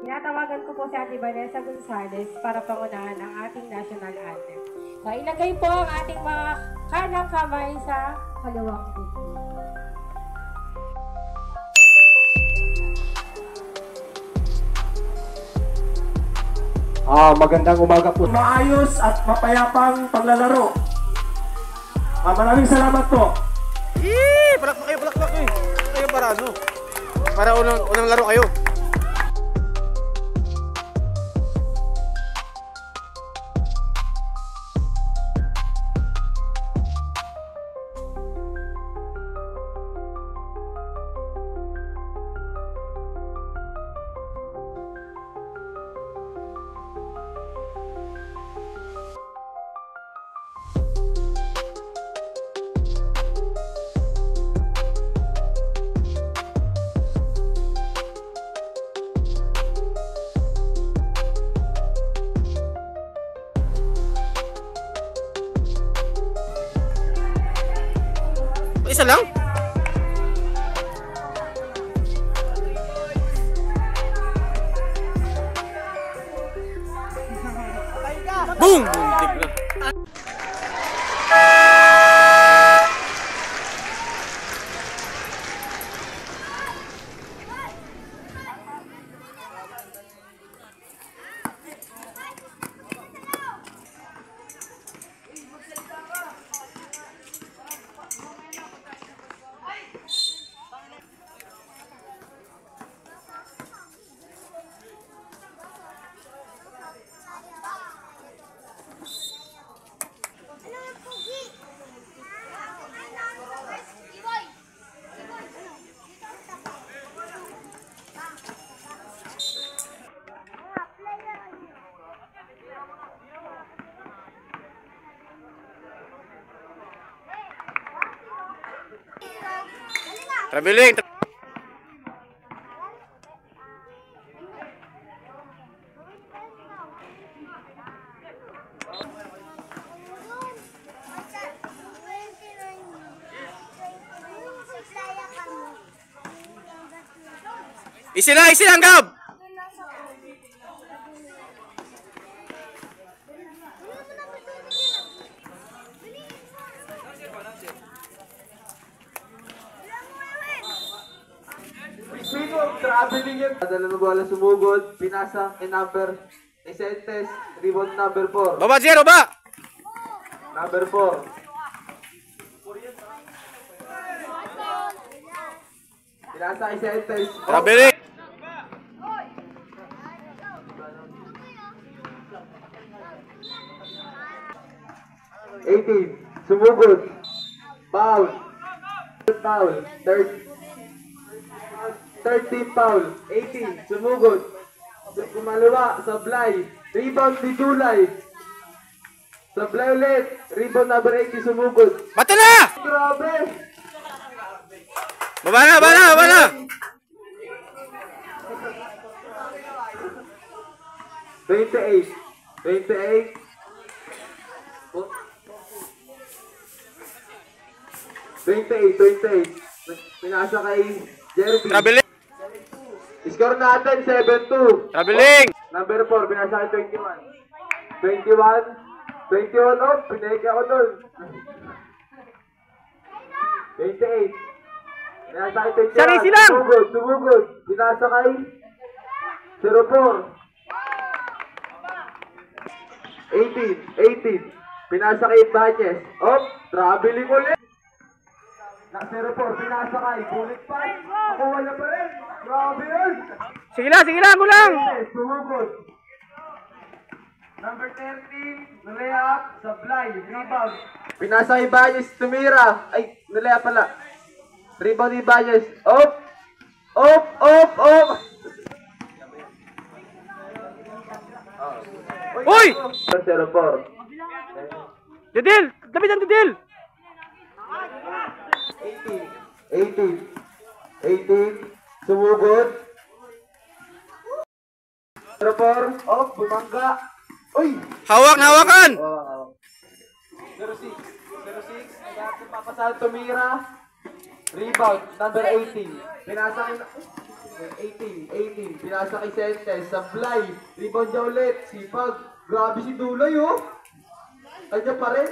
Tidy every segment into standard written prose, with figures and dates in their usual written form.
Tinatawagan ko po si Ate Vanessa Gonzalez para pangunahan ang ating national anthem. Ilagay po ang ating mga kanang kamay sa kaliwang dibdib. Magandang umaga po. Maayos at mapayapang paglalaro. Maraming salamat po. Palakpak kayo. Kayo para ano? Para unang laro kayo. Isa lang? Boom! Traveling. Isi lang, Gab! Traveling yun. Dala ng bola sumugod, pinasang in number Isentes, rebound number 4. Baba, zero ba? Number 4. Pinasang Isentes. Traveling. Sumugod. Foul. 13 foul. 18. Sumugod. Kumaliwa. Sablay. Rebound ni Tulay. Sablay ulit. Rebound number 80. Sumugod. Bata na! Grabe. Baba na! 28. Pinasa kay Jeremy. Traveling. Score natin 7-2. Traveling. Number 4, pinasa kay 21. 21 off, pinake ako doon. 28. Pinasa kay 21. Sarisi lang. Sumugod. Pinasa kay 04. 18. Pinasa kay Ibanez. Off, traveling ulit. Na 04, pinasa kay Bullet Pass. Ako wala pa rin. Grabe yun. Sige lang, gulang. Sumugod. Number 13, Nalea, Sablay, rebound. Pinasa kay Ibanez, tumira. Ay, Nalea pala. Rebound ni Ibanez. Off. Uy! 04. Judil! Lapit ang Judil! 18. Sumugod. 04. Off, bumangga. Uy! Hawakan! 06. Papasal tumira. Rebound, number 18. Pinasa kay 18. Pinasa kay Sentes. Sablay. Rebound niya ulit. Sipag. Grabe si Dulay, oh. Kanya pa rin.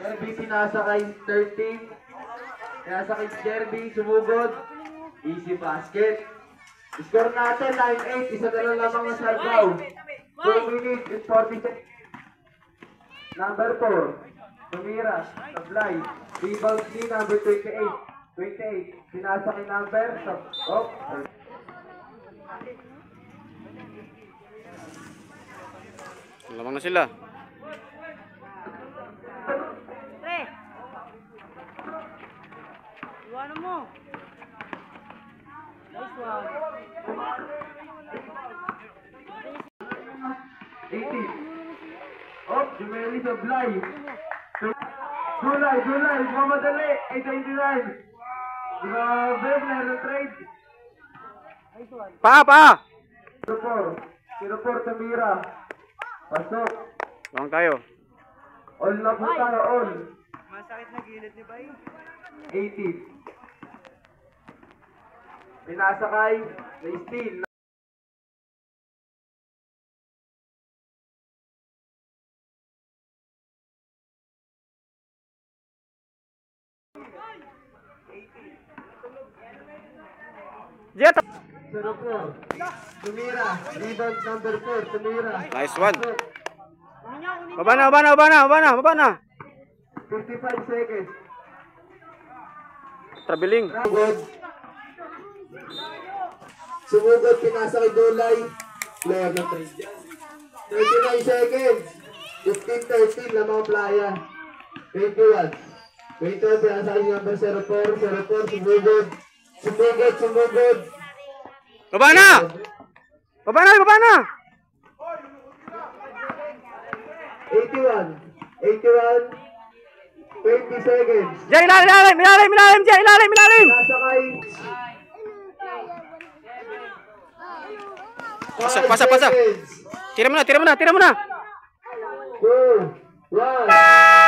Jerby pinasa kay 13. Pinasa kay Jerby. Sumugod. Easy basket. Score natin 9-8. Isa na lang lamang ang Sargaw. 4 minutes and 40 seconds. Number 4. Tumira. Sablay. Rebound ni number 28. Pinasa kay number. Oh. Lamang na sila. Pre! Iwanan mo! Nice one! 18. Oh, Jumeli Sablay. Dulay, mamadali. 8-29. Grabe, meron trade. Pa! 04, Tumira. Pasok. Lamang tayo. All na po tayo, all. Masakit na gilid ni Bay. 18. Pinasakay, na-steal. Jet! 04. Tumira. Rebound number 4, Tumira. Nice one. Pasok. Baba na. 55 seconds. Traveling. Sumugod, pinasa kay Dulay. Player na 39 seconds. 15-13, lamang playa. 21. 21, pinasa kay number 04, sumugod. Baba na! 81. 20 seconds. Diyan, ilalim! Diyan, ilalim! Pinasa kay... Pasok. Tira mo na. 2, 1.